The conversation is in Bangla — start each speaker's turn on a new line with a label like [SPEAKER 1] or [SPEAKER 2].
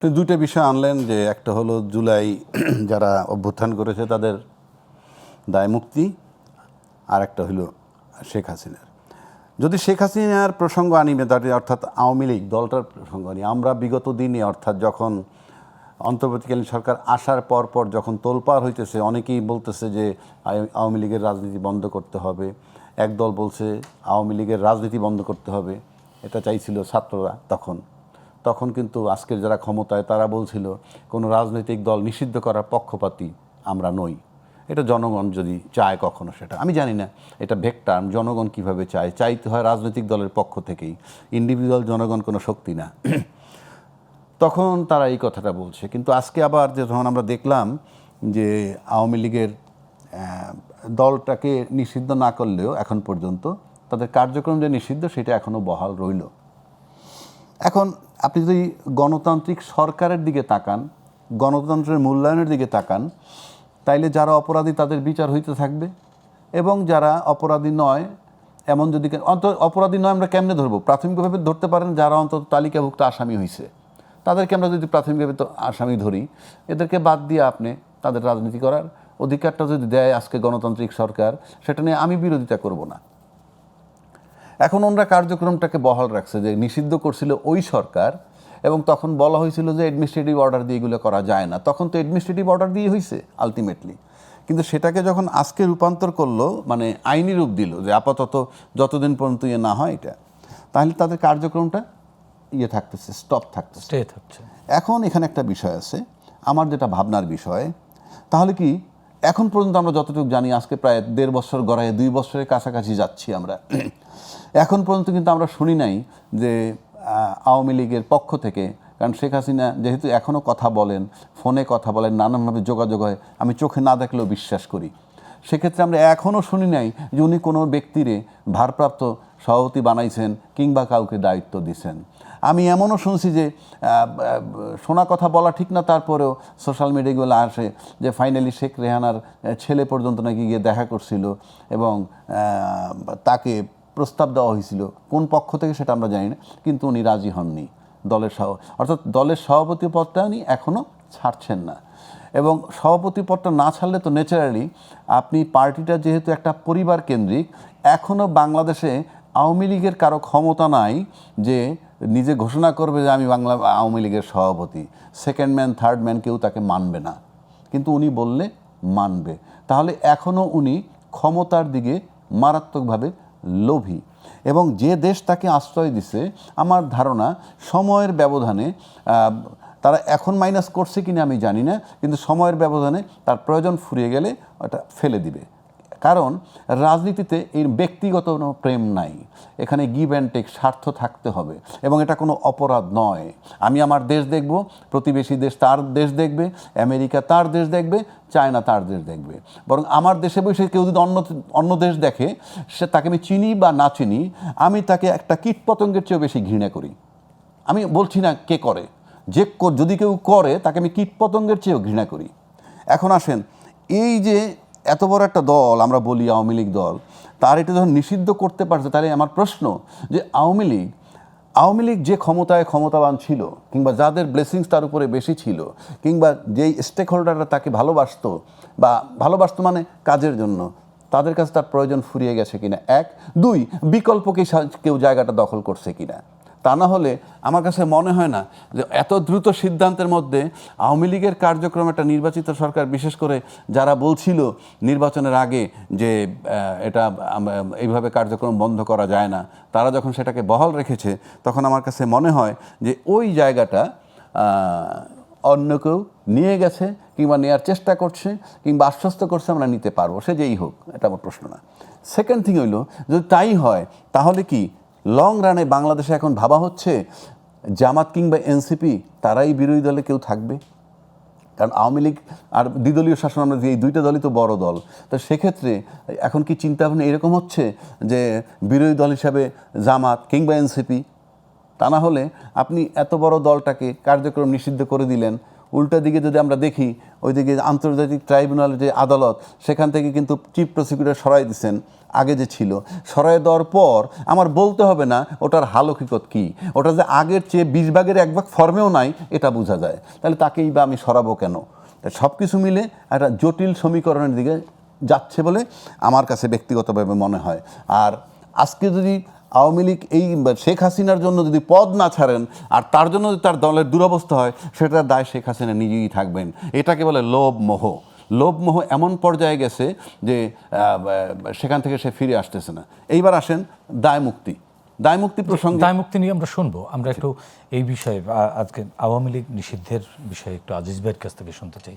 [SPEAKER 1] তো দুইটা বিষয় আনলেন, যে একটা হলো জুলাই যারা অভ্যুত্থান করেছে তাদের দায় মুক্তি, আর একটা হলো শেখ হাসিনার। যদি শেখ হাসিনার প্রসঙ্গ আনি মেধাটি, অর্থাৎ আওয়ামী লীগ দলটার প্রসঙ্গ আনি, আমরা বিগত দিনে অর্থাৎ যখন অন্তর্বর্তীকালীন সরকার আসার পর যখন তোলপাড় হইতেছে, অনেকেই বলতেছে যে আওয়ামী লীগের রাজনীতি বন্ধ করতে হবে, একদল বলছে আওয়ামী লীগের রাজনীতি বন্ধ করতে হবে, এটা চাইছিল ছাত্ররা। তখন কিন্তু আজকের যারা ক্ষমতায় তারা বলছিল কোনো রাজনৈতিক দল নিষিদ্ধ করার পক্ষপাতী আমরা নই। এটা জনগণ যদি চায় কখনো, সেটা আমি জানি না, এটা ভেগ টার্ম, জনগণ কীভাবে চায়, চাইতে হয় রাজনৈতিক দলের পক্ষ থেকেই, ইন্ডিভিজুয়াল জনগণ কোনো শক্তি না। তখন তারা এই কথাটা বলছে, কিন্তু আজকে আবার যখন আমরা দেখলাম যে আওয়ামী লীগের দলটাকে নিষিদ্ধ না করলেও এখন পর্যন্ত তাদের কার্যক্রম যে নিষিদ্ধ সেটা এখনও বহাল রইল। এখন আপনি যদি গণতান্ত্রিক সরকারের দিকে তাকান, গণতন্ত্রের মূল্যায়নের দিকে তাকান, তাইলে যারা অপরাধী তাদের বিচার হইতে থাকবে, এবং যারা অপরাধী নয়, এমন যদি অপরাধী নয় আমরা কেমনে ধরবো? প্রাথমিকভাবে ধরতে পারেন যারা অন্তত তালিকাভুক্ত আসামি হয়েছে তাদেরকে আমরা যদি প্রাথমিকভাবে তো আসামি ধরি, এদেরকে বাদ দিয়ে আপনি তাদের রাজনীতি করার অধিকারটা যদি দেয় আজকে গণতান্ত্রিক সরকার, সেটা নিয়ে আমি বিরোধিতা করব না। এখন ওনারা কার্যক্রমটাকে বহাল রাখছে, যে নিষিদ্ধ করছিল ওই সরকার, এবং তখন বলা হয়েছিল যে অ্যাডমিনিস্ট্রেটিভ অর্ডার দিয়ে এগুলো করা যায় না। তখন তো অ্যাডমিনিস্ট্রেটিভ অর্ডার দিয়ে হয়েছে আলটিমেটলি, কিন্তু সেটাকে যখন আজকে রূপান্তর করলো, মানে আইনি রূপ দিল যে আপাতত যতদিন পর্যন্ত ইয়ে না হয় এটা, তাহলে তাদের কার্যক্রমটা থাকতেছে, স্টপ থাকতেছে। এখন এখানে একটা বিষয় আছে, আমার যেটা ভাবনার বিষয়, তাহলে কি এখন পর্যন্ত আমরা যতটুকু জানি, আজকে প্রায় 1.5 বছর গড়ায় 2 বছরের কাছাকাছি যাচ্ছি আমরা, এখন পর্যন্ত কিন্তু আমরা শুনি নাই যে আওয়ামী লীগের পক্ষ থেকে, কারণ শেখ হাসিনা যেহেতু এখনও কথা বলেন, ফোনে কথা বলেন, নানানভাবে যোগাযোগ হয়, আমি চোখে না দেখলেও বিশ্বাস করি, সেক্ষেত্রে আমরা এখনও শুনি নাই যে উনি কোনো ব্যক্তিরে ভারপ্রাপ্ত সভাপতি বানাইছেন কিংবা কাউকে দায়িত্ব দিছেন। আমি এমনও শুনছি যে শোনা কথা বলা ঠিক না, তারপরেও সোশ্যাল মিডিয়াগুলো আসে যে ফাইনালি শেখ রেহানার ছেলে পর্যন্ত নাকি গিয়ে দেখা করছিল, এবং তাকে প্রস্তাব দেওয়া হয়েছিল, কোন পক্ষ থেকে সেটা আমরা জানি না, কিন্তু উনি রাজি হননি অর্থাৎ দলের সভাপতি পদটা উনি এখনও ছাড়ছেন না। এবং সভাপতি পদটা না ছাড়লে তো ন্যাচারালি আপনি পার্টিটা যেহেতু একটা পরিবার কেন্দ্রিক, এখনও বাংলাদেশে আওয়ামী লীগের কারো ক্ষমতা নাই যে নিজে ঘোষণা করবে যে আমি আওয়ামী লীগের সভাপতি, সেকেন্ড ম্যান থার্ড ম্যান কেউ তাকে মানবে না, কিন্তু উনি বললে মানবে। তাহলে এখনও উনি ক্ষমতার দিকে মারাত্মকভাবে লোভী, এবং যে দেশ তাকে আশ্রয় দিছে, আমার ধারণা সময়ের ব্যবধানে তারা এখন মাইনাস করছে কিনা আমি জানি না, কিন্তু সময়ের ব্যবধানে তার প্রয়োজন ফুরিয়ে গেলে ওটা ফেলে দিবে। কারণ রাজনীতিতে এর ব্যক্তিগত কোনো প্রেম নাই, এখানে গিভ অ্যান্ড টেক, স্বার্থ থাকতে হবে, এবং এটা কোনো অপরাধ নয়। আমি আমার দেশ দেখব, প্রতিবেশী দেশ তার দেশ দেখবে, আমেরিকা তার দেশ দেখবে, চায়না তার দেশ দেখবে, বরং আমার দেশে বসে কেউ যদি অন্য দেশ দেখে, সে তাকে আমি চিনি বা না চিনি, আমি তাকে একটা কীটপতঙ্গের চেয়েও বেশি ঘৃণা করি। আমি বলছি না কে করে, যদি কেউ করে তাকে আমি কীটপতঙ্গের চেয়েও ঘৃণা করি। এখন আসেন, এই যে এত বড় একটা দল আমরা বলি আওয়ামী লীগ দল, তার এটা যখন নিষিদ্ধ করতে পারছে, তাহলে আমার প্রশ্ন যে আওয়ামী লীগ যে ক্ষমতাবান ছিল, কিংবা যাদের ব্লেসিংস তার উপরে বেশি ছিল, কিংবা যেই স্টেক হোল্ডাররা তাকে ভালোবাসতো, বা ভালোবাসতো মানে কাজের জন্য, তাদের কাছে তার প্রয়োজন ফুরিয়ে গেছে কিনা, 1, 2 বিকল্পকে কেউ জায়গাটা দখল করছে কিনা। তা না হলে আমার কাছে মনে হয় না যে এত দ্রুত সিদ্ধান্তের মধ্যে আওয়ামী লীগের কার্যক্রম, একটা নির্বাচিত সরকার, বিশেষ করে যারা বলছিল নির্বাচনের আগে যে এটা এইভাবে কার্যক্রম বন্ধ করা যায় না, তারা যখন সেটাকে বহাল রেখেছে, তখন আমার কাছে মনে হয় যে ওই জায়গাটা অন্য কেউ নিয়ে গেছে, কিংবা নেওয়ার চেষ্টা করছে, কিংবা আশ্বস্ত করছে আমরা নিতে পারবো, সে যেই হোক, এটা আমার প্রশ্ন না। সেকেন্ড থিং হইল, যদি তাই হয় তাহলে কি লং রানে বাংলাদেশে এখন ভাবা হচ্ছে জামাত কিংবা এনসিপি তারাই বিরোধী দলে কেউ থাকবে? কারণ আওয়ামী লীগ আর দ্বিদলীয় শাসন, আমরা এই দুইটা দলই তো বড় দল, তো সেক্ষেত্রে এখন কি চিন্তাভাবনা এরকম হচ্ছে যে বিরোধী দল হিসাবে জামাত কিংবা এনসিপি? তা না হলে আপনি এত বড় দলটাকে কার্যক্রম নিষিদ্ধ করে দিলেন, উল্টা দিকে যদি আমরা দেখি, ওইদিকে আন্তর্জাতিক ট্রাইব্যুনাল যে আদালত, সেখান থেকে কিন্তু চিফ প্রসিকিউটর সরাই দিচ্ছেন, আগে যে ছিল সরাই দেওয়ার পর আমার বলতে হবে না ওটার হাল হকিকত কী, ওটা যে আগের চেয়ে 20 ভাগের 1 ভাগ ফর্মেও নাই এটা বোঝা যায়, তাহলে তাকেই বা আমি সরাবো কেন? সব কিছু মিলে একটা জটিল সমীকরণের দিকে যাচ্ছে বলে আমার কাছে ব্যক্তিগতভাবে মনে হয়। আর আজকে যদি আওয়ামী লীগ এই শেখ হাসিনার জন্য যদি পদ না ছাড়েন আর তার জন্য যদি তার দলের দুরবস্থা হয়, সেটার দায় শেখ হাসিনা নিজেই থাকবেন। এটাকে বলে লোভ মোহ। লোভ মোহ এমন পর্যায়ে গেছে যে সেখান থেকে সে ফিরে আসতেছে না। এইবার আসেন দায় মুক্তি। দায় মুক্তি প্রসঙ্গে,
[SPEAKER 2] দায় মুক্তি নিয়ে আমরা শুনবো। আমরা একটু এই বিষয়ে আজকে আওয়ামী লীগ নিষিদ্ধের বিষয়ে একটু আজিজ ভাইয়ের কাছ থেকে শুনতে চাই।